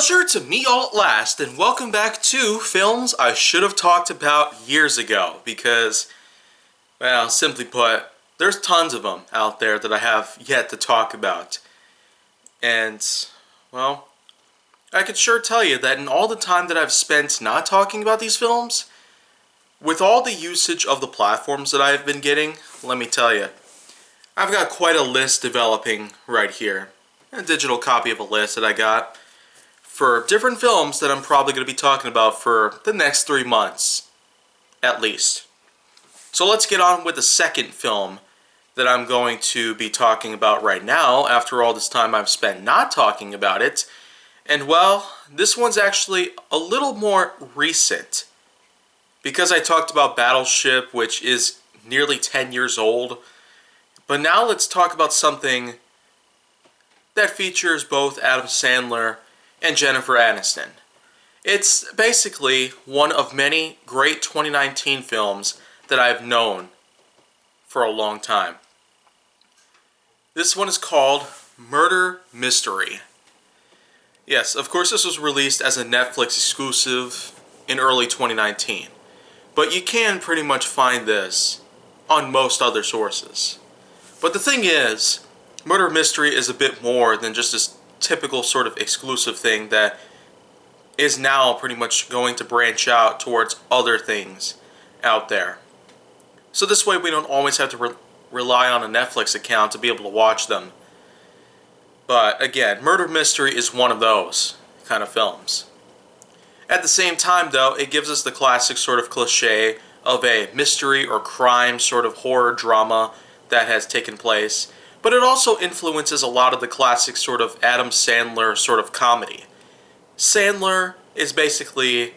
pleasure to meet y'all at last, and welcome back to films I should have talked about years ago, because, well, simply put, there's tons of them out there that I have yet to talk about. And, well, I could sure tell you that in all the time that I've spent not talking about these films, with all the usage of the platforms that I've been getting, let me tell you, I've got quite a list developing right here. A digital copy of a list that I got for different films that I'm probably going to be talking about for the next 3 months, at least. So let's get on with the second film that I'm going to be talking about right now, after all this time I've spent not talking about it. And well, this one's actually a little more recent, because I talked about Battleship, which is nearly 10 years old. But now let's talk about something that features both Adam Sandler and Jennifer Aniston. It's basically one of many great 2019 films that I've known for a long time. This one is called Murder Mystery. Yes, of course this was released as a Netflix exclusive in early 2019. But you can pretty much find this on most other sources. But the thing is, Murder Mystery is a bit more than just this typical sort of exclusive thing that is now pretty much going to branch out towards other things out there. So this way we don't always have to rely on a Netflix account to be able to watch them. But again, Murder Mystery is one of those kind of films. At the same time though, it gives us the classic sort of cliche of a mystery or crime sort of horror drama that has taken place. But it also influences a lot of the classic sort of Adam Sandler sort of comedy. Sandler is basically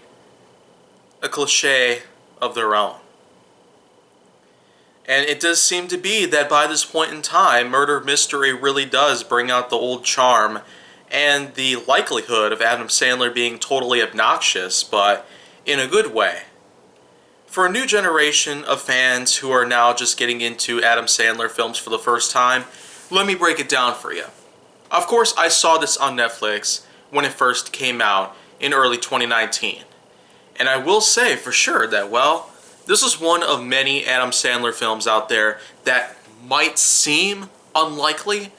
a cliche of their own. And it does seem to be that by this point in time, Murder Mystery really does bring out the old charm and the likelihood of Adam Sandler being totally obnoxious, but in a good way. For a new generation of fans who are now just getting into Adam Sandler films for the first time, let me break it down for you. Of course, I saw this on Netflix when it first came out in early 2019. And I will say for sure that, well, this is one of many Adam Sandler films out there that might seem unlikely,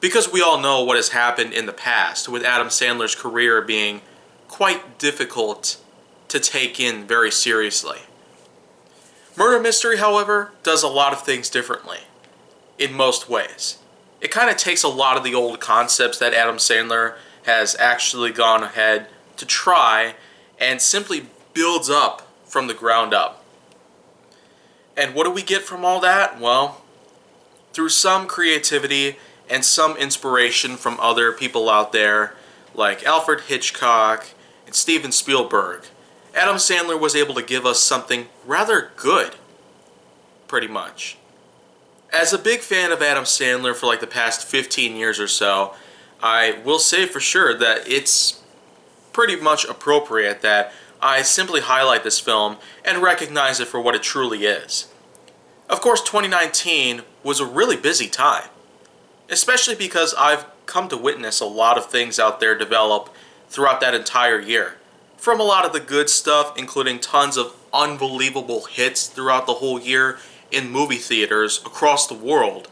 because we all know what has happened in the past with Adam Sandler's career being quite difficult to take in very seriously. Murder Mystery, however, does a lot of things differently, in most ways. It kind of takes a lot of the old concepts that Adam Sandler has actually gone ahead to try and simply builds up from the ground up. And what do we get from all that? Well, through some creativity and some inspiration from other people out there, like Alfred Hitchcock and Steven Spielberg, Adam Sandler was able to give us something rather good, pretty much. As a big fan of Adam Sandler for like the past 15 years or so, I will say for sure that it's pretty much appropriate that I simply highlight this film and recognize it for what it truly is. Of course, 2019 was a really busy time, especially because I've come to witness a lot of things out there develop throughout that entire year. From a lot of the good stuff, including tons of unbelievable hits throughout the whole year in movie theaters across the world,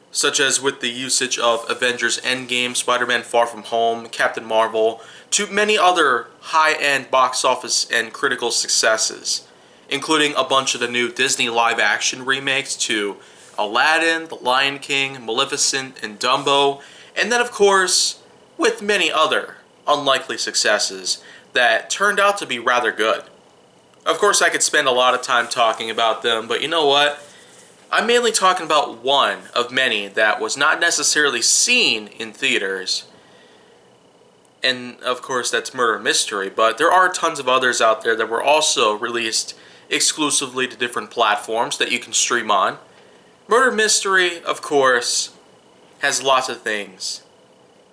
such as with the usage of Avengers Endgame, Spider-Man Far From Home, Captain Marvel, to many other high-end box office and critical successes, including a bunch of the new Disney live-action remakes to Aladdin, The Lion King, Maleficent, and Dumbo, and then of course, with many other unlikely successes that turned out to be rather good. Of course, I could spend a lot of time talking about them, but you know what? I'm mainly talking about one of many that was not necessarily seen in theaters. And of course, that's Murder Mystery, but there are tons of others out there that were also released exclusively to different platforms that you can stream on. Murder Mystery, of course, has lots of things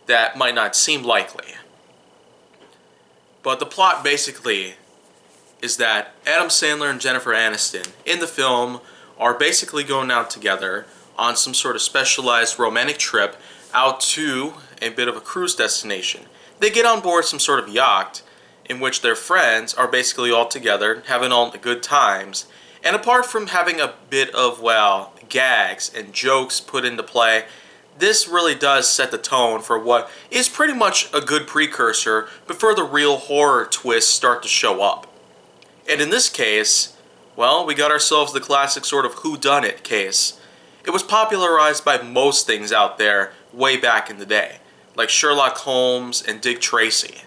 that might not seem likely. But the plot basically is that Adam Sandler and Jennifer Aniston in the film are basically going out together on some sort of specialized romantic trip out to a bit of a cruise destination They get on board some sort of yacht in which their friends are basically all together, having all the good times. And apart from having a bit of, well, gags and jokes put into play, this really does set the tone for what is pretty much a good precursor before the real horror twists start to show up. And in this case, well, we got ourselves the classic sort of whodunit case. It was popularized by most things out there way back in the day, like Sherlock Holmes and Dick Tracy.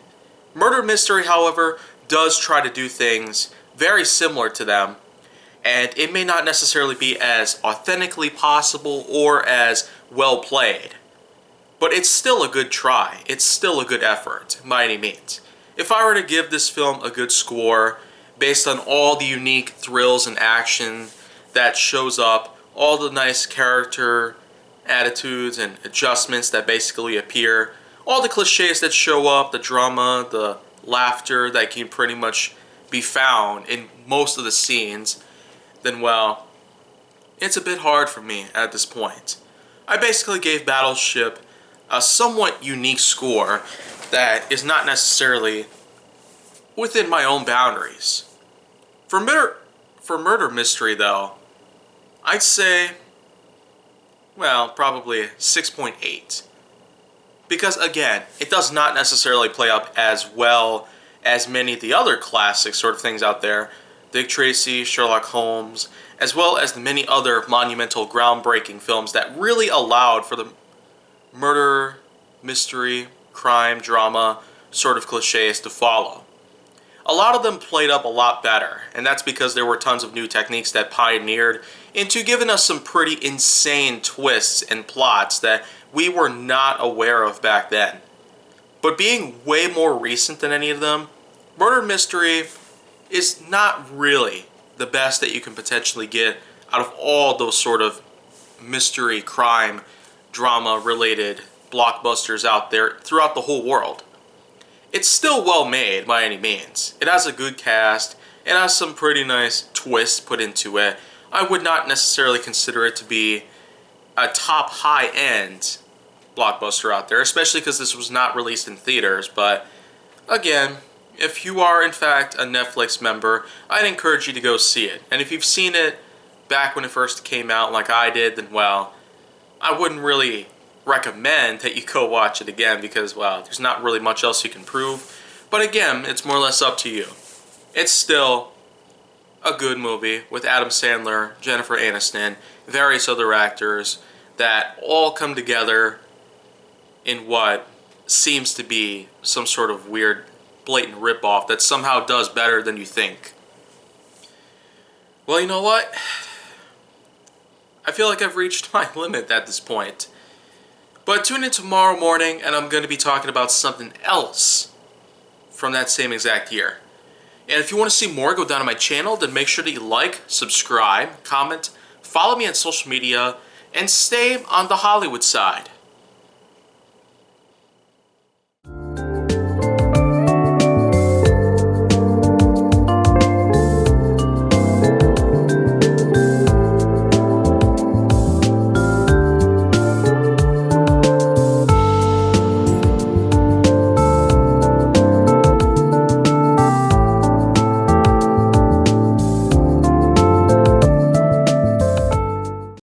Murder Mystery, however, does try to do things very similar to them, and it may not necessarily be as authentically possible or as well played. But it's still a good try. It's still a good effort, by any means. If I were to give this film a good score, based on all the unique thrills and action that shows up, all the nice character attitudes and adjustments that basically appear, all the cliches that show up, the drama, the laughter that can pretty much be found in most of the scenes, then well, it's a bit hard for me at this point. I basically gave Battleship a somewhat unique score that is not necessarily within my own boundaries. For Murder Mystery, though, I'd say, well, probably 6.8. Because, again, it does not necessarily play up as well as many of the other classic sort of things out there. Dick Tracy, Sherlock Holmes, as well as the many other monumental, groundbreaking films that really allowed for the murder, mystery, crime, drama sort of cliches to follow. A lot of them played up a lot better, and that's because there were tons of new techniques that pioneered into giving us some pretty insane twists and plots that we were not aware of back then. But being way more recent than any of them, Murder Mystery is not really the best that you can potentially get out of all those sort of mystery, crime, drama related blockbusters out there throughout the whole world. It's still well made by any means. It has a good cast, it has some pretty nice twists put into it. I would not necessarily consider it to be a top high-end blockbuster out there, especially because this was not released in theaters, but again, if you are in fact a Netflix member, I'd encourage you to go see it. And if you've seen it back when it first came out like I did, then well, I wouldn't really recommend that you go watch it again because, well, there's not really much else you can prove. But again, it's more or less up to you. It's still a good movie with Adam Sandler, Jennifer Aniston, various other actors that all come together in what seems to be some sort of weird, blatant ripoff that somehow does better than you think. Well, you know what? I feel like I've reached my limit at this point. But tune in tomorrow morning and I'm going to be talking about something else from that same exact year. And if you want to see more, go down to my channel, then make sure that you like, subscribe, comment, follow me on social media, and stay on the Hollywood side.